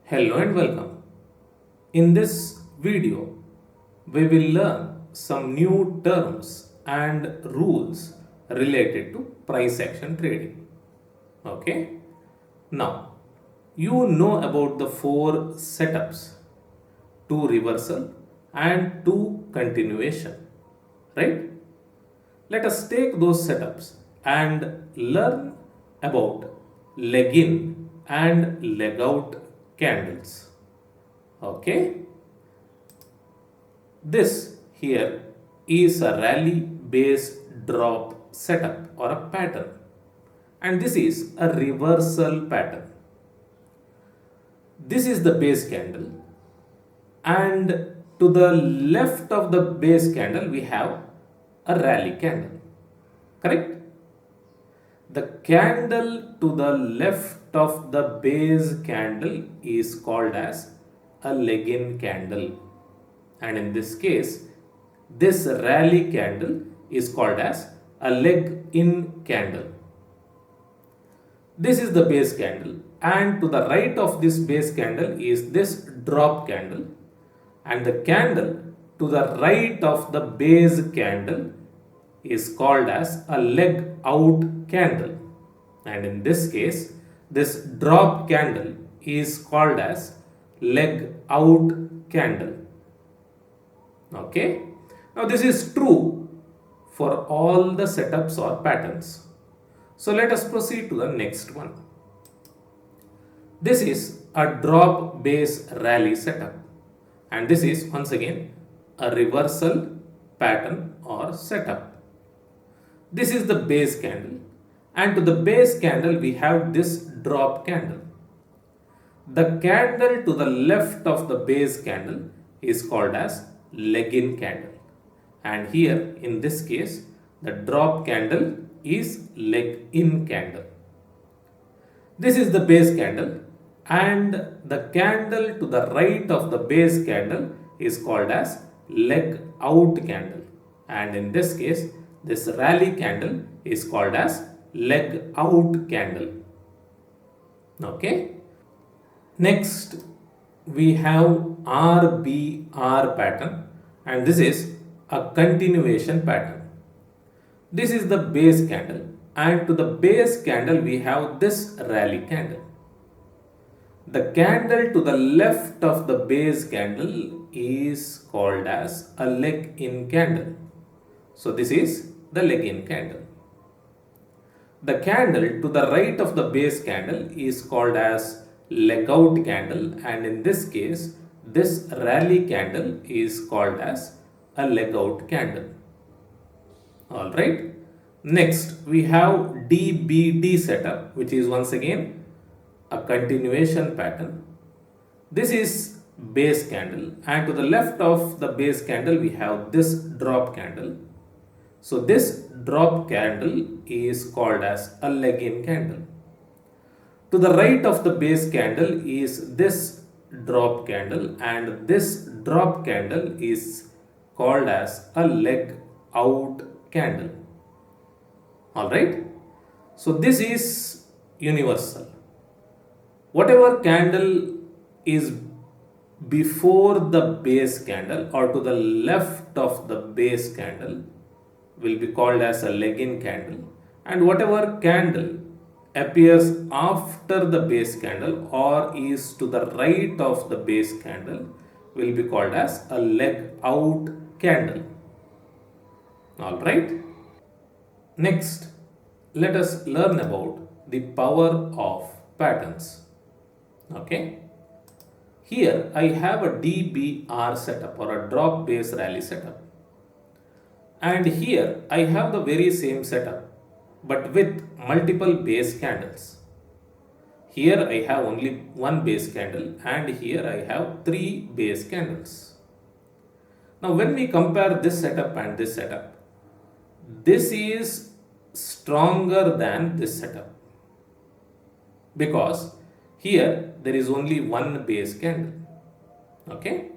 Hello and welcome. In this video, we will learn some new terms and rules related to price action trading. Okay? Now, you know about the four setups: two reversal and two continuation, right? Let us take those setups and learn about leg in and leg out candles. Okay, this here is a rally base drop setup or a pattern, and this is a reversal pattern. This is the base candle, and to the left of the base candle we have a rally candle, correct? The candle to the left of the base candle is called as a leg in candle, and in this case this rally candle is called as a leg in candle. This is the base candle, and to the right of this base candle is this drop candle, and the candle to the right of the base candle is called as a leg out candle, and in this case this drop candle is called as leg out candle. Okay, now this is true for all the setups or patterns. So let us proceed to the next one. This is a drop base rally setup, and this is once again a reversal pattern or setup. This is the base candle, and to the base candle we have this drop candle. The candle to the left of the base candle is called as leg in candle, and here in this case the drop candle is leg in candle. This is the base candle, and the candle to the right of the base candle is called as leg out candle, and in this case this rally candle is called as leg out candle. Okay, next we have RBR pattern, and this is a continuation pattern. This is the base candle, and to the base candle we have this rally candle. The candle to the left of the base candle is called as a leg in candle. So this is the leg in candle. The candle to the right of the base candle is called as leg out candle, and in this case this rally candle is called as a leg out candle. Alright, next we have DBD setup, which is once again a continuation pattern. This is base candle, and to the left of the base candle we have this drop candle. So this drop candle is called as a leg in candle. To the right of the base candle is this drop candle, and this drop candle is called as a leg out candle. Alright, so this is universal. Whatever candle is before the base candle or to the left of the base candle will be called as a leg in candle, and whatever candle appears after the base candle or is to the right of the base candle will be called as a leg out candle. Alright, next let us learn about the power of patterns. Okay, here I have a DBR setup or a drop base rally setup, and here I have the very same setup but with multiple base candles. Here I have only one base candle, and here I have three base candles. Now when we compare this setup and this setup, this is stronger than this setup because here there is only one base candle. Okay,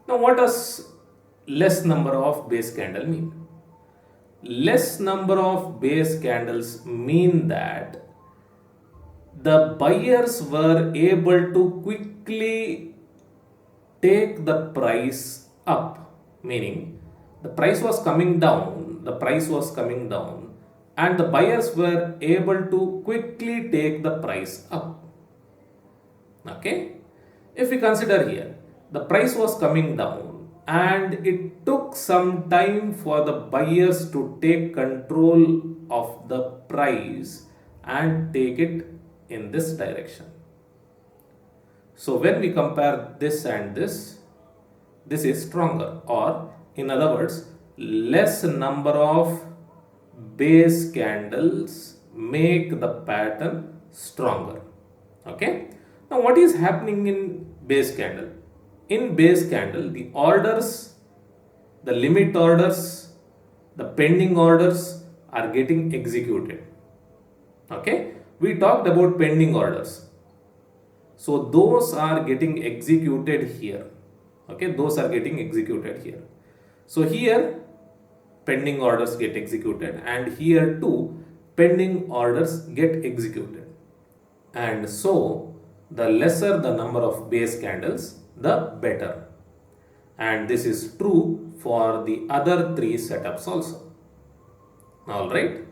now what does less number of base candle mean? Less number of base candles mean that the buyers were able to quickly take the price up, meaning the price was coming down, and the buyers were able to quickly take the price up. Okay, if we consider here, the price was coming down and it took some time for the buyers to take control of the price and take it in this direction. So when we compare this and this is stronger, or in other words, less number of base candles make the pattern stronger. Okay. Now what is happening in base candle? In base candle, the orders, the limit orders, the pending orders are getting executed. Okay. We talked about pending orders. So those are getting executed here. Okay, those are getting executed here. So here pending orders get executed, and here too pending orders get executed. And so the lesser the number of base candles, the better. And this is true for the other three setups also. Alright.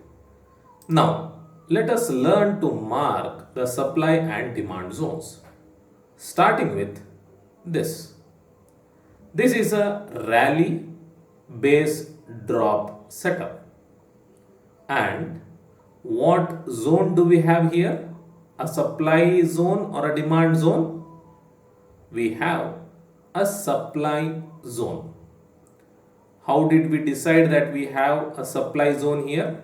Now let us learn to mark the supply and demand zones. Starting with this. This is a rally base drop setup. And what zone do we have here? A supply zone or a demand zone? We have a supply zone. How did we decide that we have a supply zone here?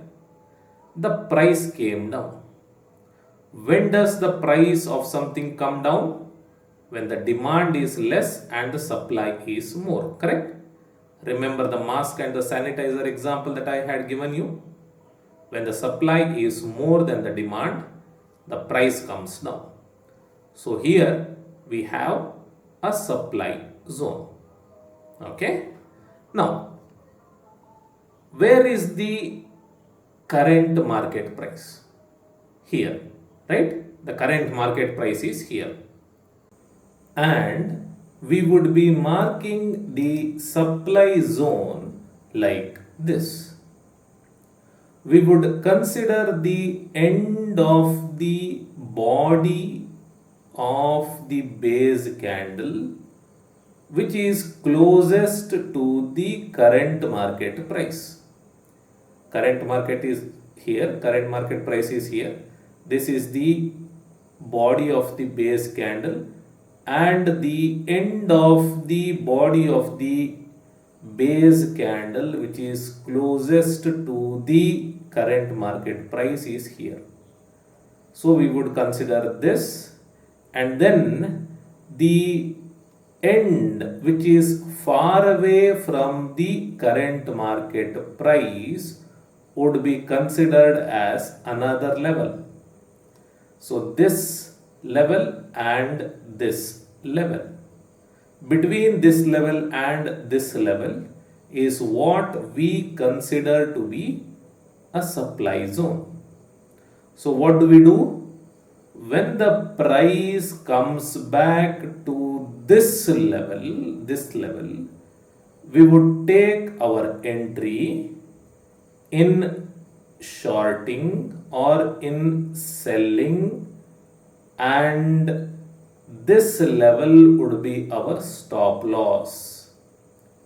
The price came down. When does the price of something come down? When the demand is less and the supply is more, correct? Remember the mask and the sanitizer example that I had given you? When the supply is more than the demand, the price comes down. So here we have a supply zone. Okay? Now, where is the current market price? Here, right? The current market price is here. And we would be marking the supply zone like this. We would consider the end of the body of the base candle which is closest to the current market price. Current market is here, current market price is here. This is the body of the base candle, and the end of the body of the base candle which is closest to the current market price is here. So we would consider this, and then the end which is far away from the current market price would be considered as another level. So this level and this level. Between this level and this level is what we consider to be a supply zone. So what do we do? When the price comes back to this level, we would take our entry in shorting or in selling, and this level would be our stop loss.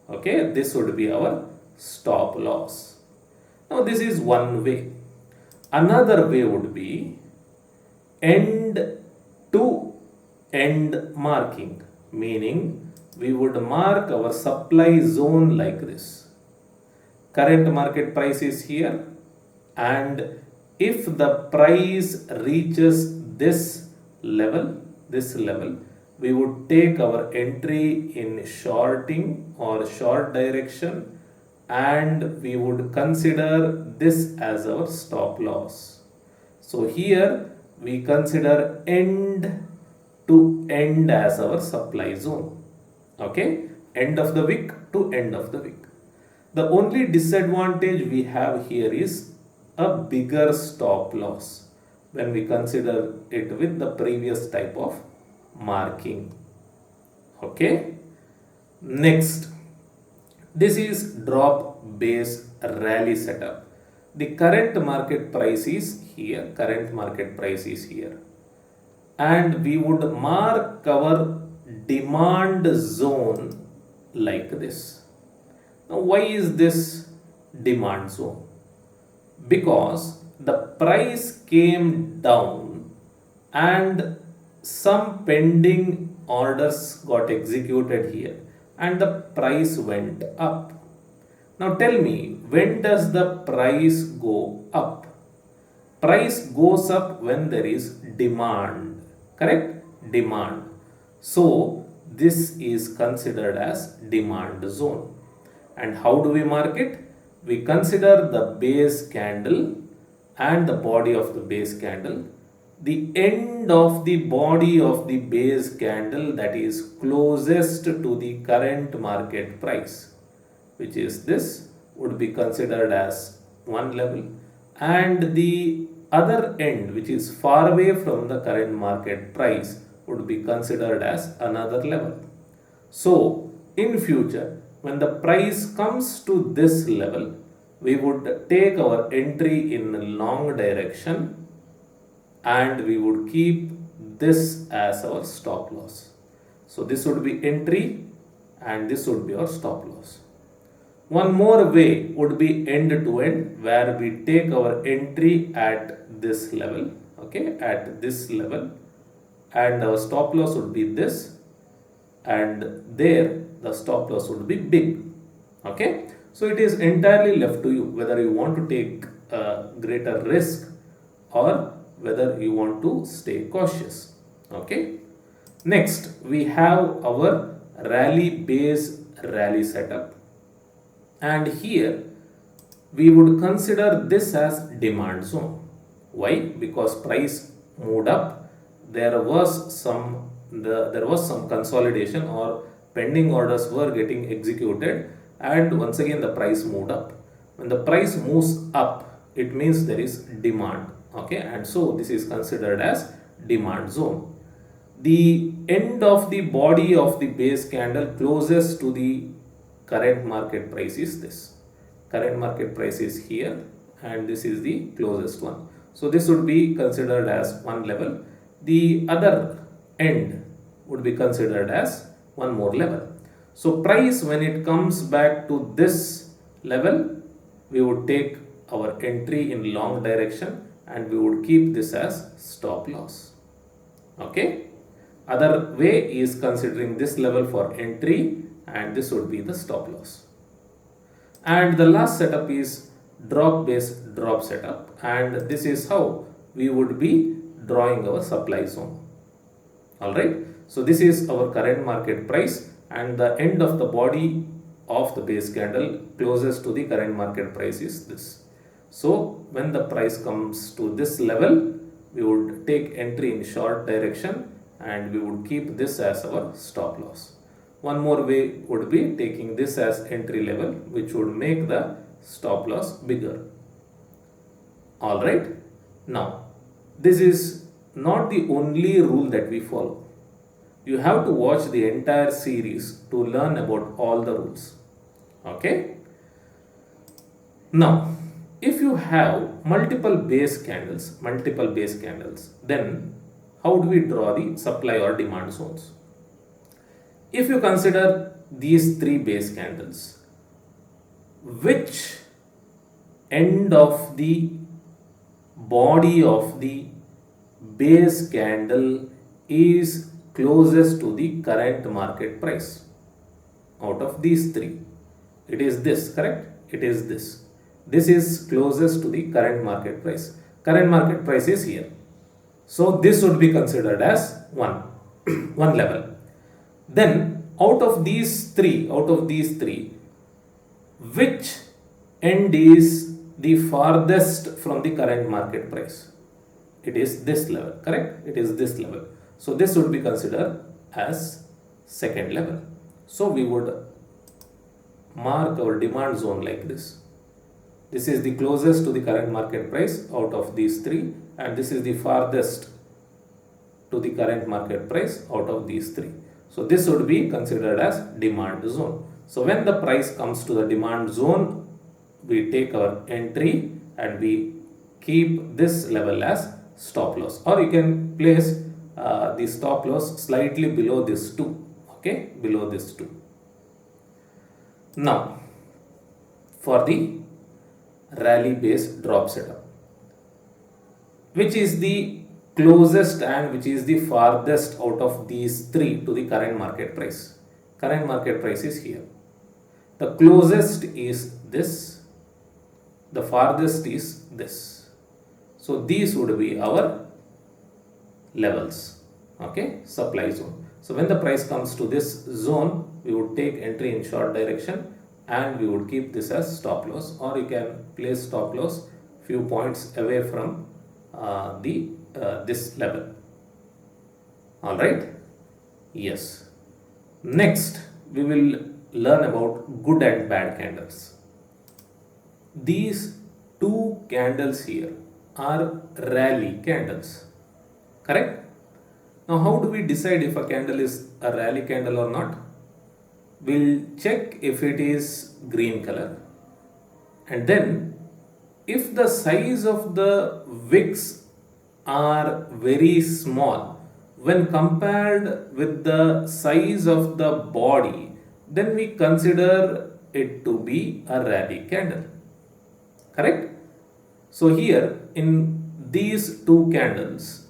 Okay, this would be our stop loss. Now this is one way. Another way would be end to end marking, meaning we would mark our supply zone like this. Current market price is here, and if the price reaches this level, we would take our entry in shorting or short direction, and we would consider this as our stop loss. So here we consider end to end as our supply zone. Okay, end of the wick to end of the wick. The only disadvantage we have here is a bigger stop loss. when we consider it with the previous type of marking. Okay. Next, this is drop base rally setup. The current market price is here. Current market price is here. And we would mark our demand zone like this. Now, why is this demand zone? Because the price came down and some pending orders got executed here and the price went up. Now tell me, when does the price go up? Price goes up when there is demand, correct? Demand. So this is considered as demand zone. And how do we mark it? We consider the base candle and the body of the base candle. The end of the body of the base candle that is closest to the current market price, which is this, would be considered as one level, and the other end, which is far away from the current market price, would be considered as another level. So in future, when the price comes to this level, we would take our entry in long direction and we would keep this as our stop loss. So this would be entry and this would be our stop loss. One more way would be end to end, where we take our entry at this level, okay, at this level, and our stop loss would be this, and there the stop loss would be big. Okay, so it is entirely left to you whether you want to take a greater risk or whether you want to stay cautious. Okay, next we have our rally base rally setup, and here we would consider this as demand zone. Why? Because price moved up, there was some consolidation or pending orders were getting executed, and once again the price moved up. When the price moves up, it means there is demand. Okay, and so this is considered as demand zone. The end of the body of the base candle closest to the current market price is this. Current market price is here and this is the closest one. So this would be considered as one level. The other end would be considered as one more level. So price, when it comes back to this level, we would take our entry in long direction and we would keep this as stop loss. Okay. Other way is considering this level for entry and this would be the stop loss. And the last setup is drop base drop setup, and this is how we would be drawing our supply zone. Alright, so this is our current market price and the end of the body of the base candle closest to the current market price is this. So when the price comes to this level, we would take entry in short direction and we would keep this as our stop loss. One more way would be taking this as entry level, which would make the stop loss bigger. Alright, now this is not the only rule that we follow. You have to watch the entire series to learn about all the rules. Okay. Now, if you have multiple base candles, then how do we draw the supply or demand zones? If you consider these three base candles, which end of the body of the base candle is closest to the current market price? Out of these three, it is this, correct? It is this. This is closest to the current market price. Current market price is here. So this would be considered as one level. Then out of these three, which end is the farthest from the current market price? It is this level, correct? It is this level. So this would be considered as second level. So we would mark our demand zone like this. This is the closest to the current market price out of these three, and this is the farthest to the current market price out of these three. So this would be considered as demand zone. So when the price comes to the demand zone, we take our entry and we keep this level as stop loss, or you can place the stop loss slightly below this 2, okay, below this 2. Now for the rally based drop setup, which is the closest and which is the farthest out of these three to the current market price. Current market price is here. The closest is this, the farthest is this. So these would be our levels, okay, supply zone. So when the price comes to this zone, we would take entry in short direction and we would keep this as stop loss, or you can place stop loss few points away from this level. All right. Yes. Next we will learn about good and bad candles. These two candles here are rally candles, correct? Now how do we decide if a candle is a rally candle or not? We'll check if it is green color, and then if the size of the wicks are very small when compared with the size of the body, then we consider it to be a rally candle, correct? So here in these two candles,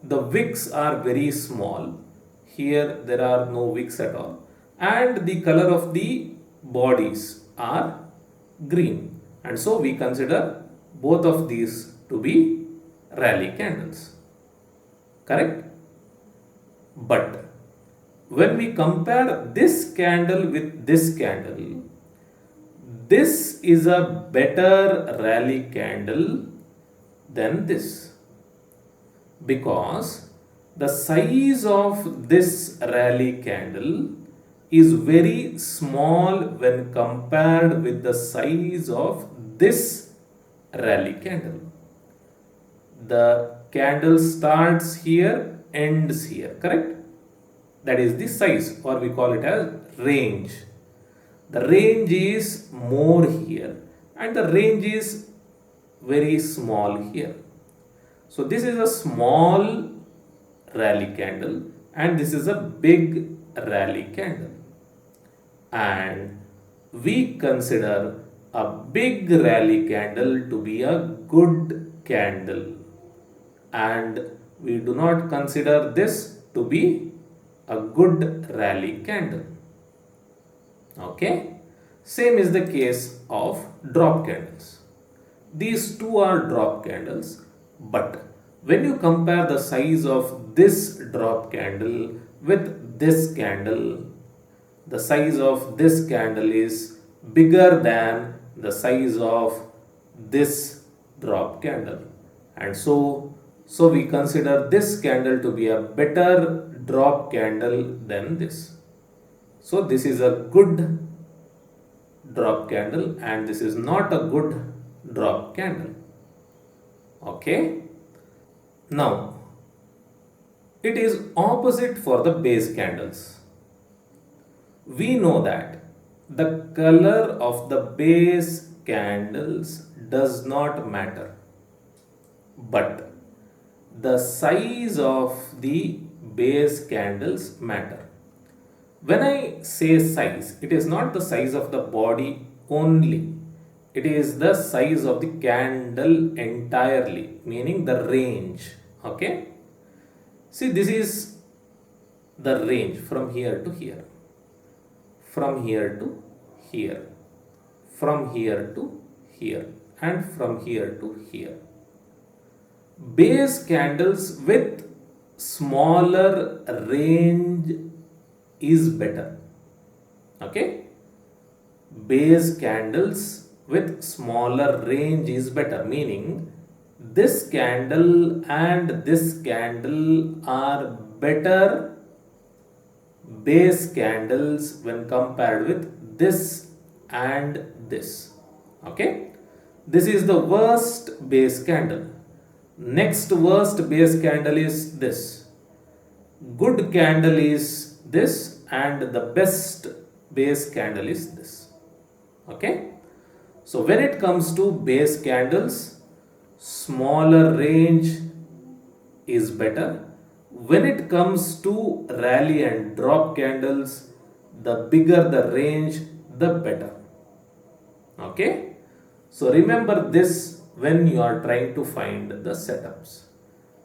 the wicks are very small. Here there are no wicks at all, and the color of the bodies are green, and so we consider both of these to be rally candles, correct? But when we compare this candle with this candle, this is a better rally candle than this, because the size of this rally candle is very small when compared with the size of this rally candle. The candle starts here, ends here, correct? That is the size, or we call it as range. The range is more here and the range is very small here. So this is a small rally candle and this is a big rally candle, and we consider a big rally candle to be a good candle, and we do not consider this to be a good rally candle. Okay, same is the case of drop candles. These two are drop candles, but when you compare the size of this drop candle with this candle, the size of this candle is bigger than the size of this drop candle, and so we consider this candle to be a better drop candle than this. So this is a good drop candle and this is not a good drop candle. Okay. Now it is opposite for the base candles. We know that the color of the base candles does not matter, but the size of the base candles matter. When I say size, it is not the size of the body only, it is the size of the candle entirely, meaning the range. Okay, see, this is the range from here to here, from here to here, from here to here, and from here to here. Base candles with smaller range is better. Okay, base candles with smaller range is better, meaning this candle and this candle are better base candles when compared with this and this. Okay, this is the worst base candle. Next worst base candle is this. Good candle is this, and the best base candle is this. Okay, so when it comes to base candles, smaller range is better. When it comes to rally and drop candles, the bigger the range, the better. Okay, so remember this when you are trying to find the setups.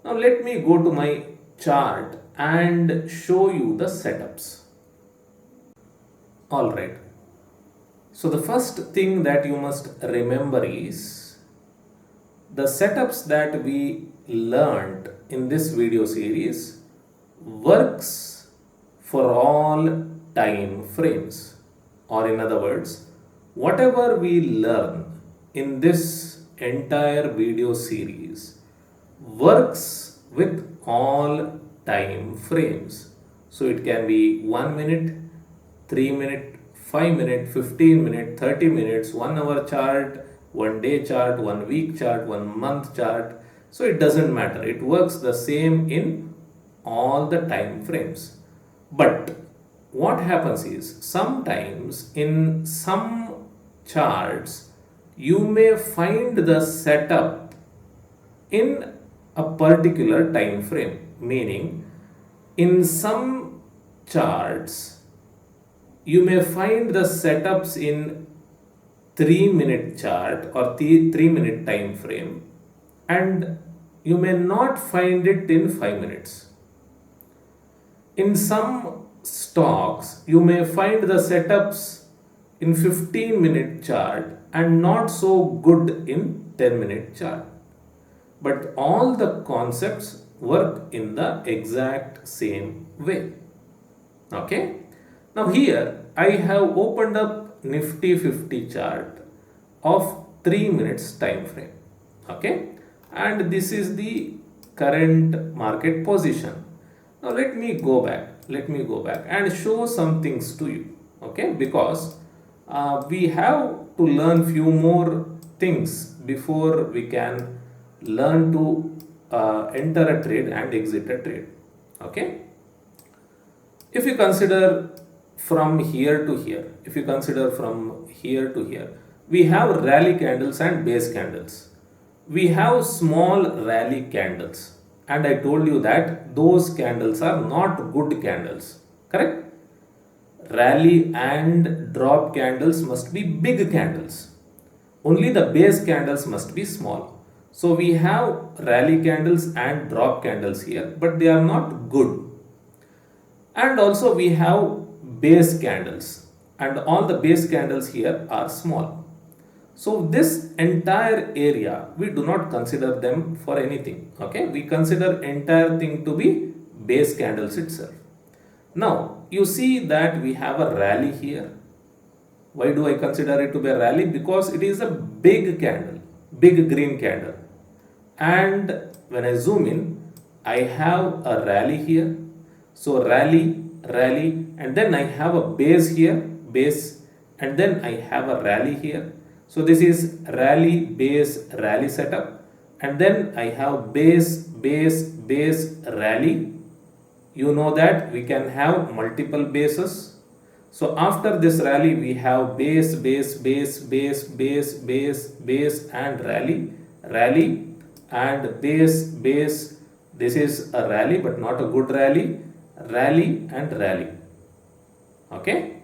Now let me go to my chart and show you the setups. All right, so the first thing that you must remember is the setups that we learned in this video series works for all time frames, or in other words, whatever we learn in this entire video series works with all time frames. So it can be 1 minute, 3 minute, 5 minute, 15 minute, 30 minutes, 1 hour chart, 1 day chart, 1 week chart, 1 month chart. So it doesn't matter. It works the same in all the time frames. But what happens is sometimes in some charts you may find the setup in a particular time frame, meaning in some charts you may find the setups in 3-minute chart or 3-minute time frame, and you may not find it in 5 minutes. In some stocks you may find the setups in 15-minute chart and not so good in 10-minute chart. But all the concepts work in the exact same way. Okay, now here I have opened up Nifty 50 chart of 3 minutes time frame. Okay, and this is the current market position. Now let me go back and show some things to you. Okay, because we have to learn few more things before we can learn to enter a trade and exit a trade. Okay, if you consider from here to here, we have rally candles and base candles. We have small rally candles, and I told you that those candles are not good candles. Correct? Rally and drop candles must be big candles. Only the base candles must be small. So we have rally candles and drop candles here, but they are not good. And also we have base candles, and all the base candles here are small. So this entire area we do not consider them for anything. Okay, we consider entire thing to be base candles itself. Now you see that we have a rally here. Why do I consider it to be a rally? Because it is a big candle, big green candle. And when I zoom in, I have a rally here. So rally, and then I have a base here, base, and then I have a rally here. So this is rally, base, rally setup, and then I have base, rally. You know that we can have multiple bases. So after this rally we have base, and rally, and base. This is a rally but not a good rally, and rally. Okay,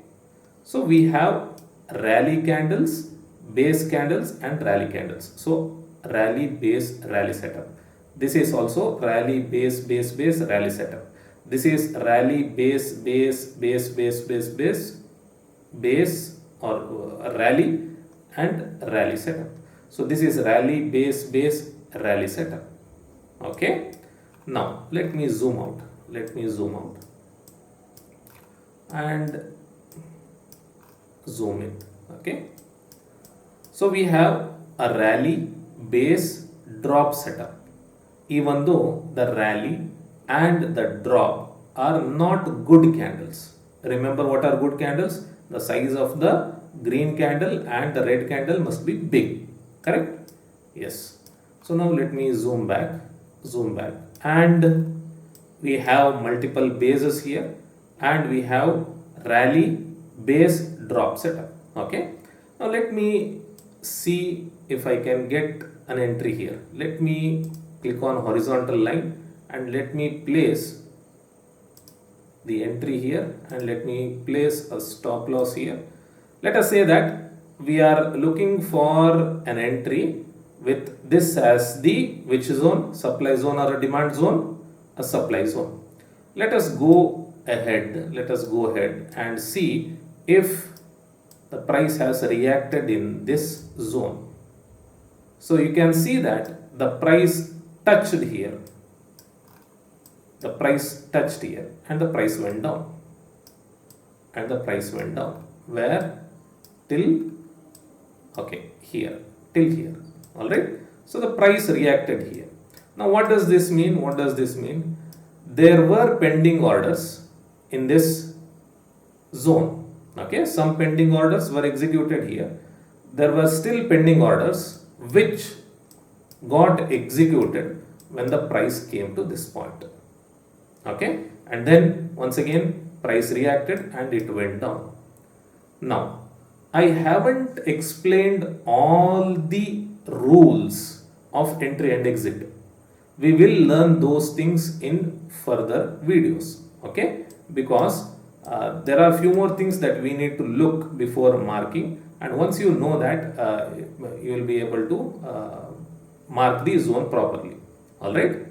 so we have rally candles, base candles, and rally candles. So rally, base, rally setup. This is also rally, base, rally setup. This is rally, base, or rally and rally setup. So this is rally, base, rally setup. Okay, now let me zoom out and zoom in. Okay, so we have a rally, base, drop setup. Even though the rally and the drop are not good candles. Remember what are good candles? The size of the green candle and the red candle must be big. Correct? Yes. So now let me zoom back, and we have multiple bases here, and we have rally base drop setup. Okay, now let me see if I can get an entry here. Let me click on horizontal line and let me place the entry here, and let me place a stop loss here. Let us say that we are looking for an entry with this as the which zone, supply zone or a demand zone, a supply zone. Let us go ahead and see if the price has reacted in this zone. So you can see that the price touched here, and the price went down, where till here, till here. All right, so the price reacted here. Now what does this mean? There were pending orders in this zone. Okay, some pending orders were executed here. There were still pending orders which got executed when the price came to this point. Okay, and then once again price reacted and it went down. Now I haven't explained all the rules of entry and exit. We will learn those things in further videos. Okay, because there are few more things that we need to look before marking, and once you know that, you will be able to mark the zone properly. All right.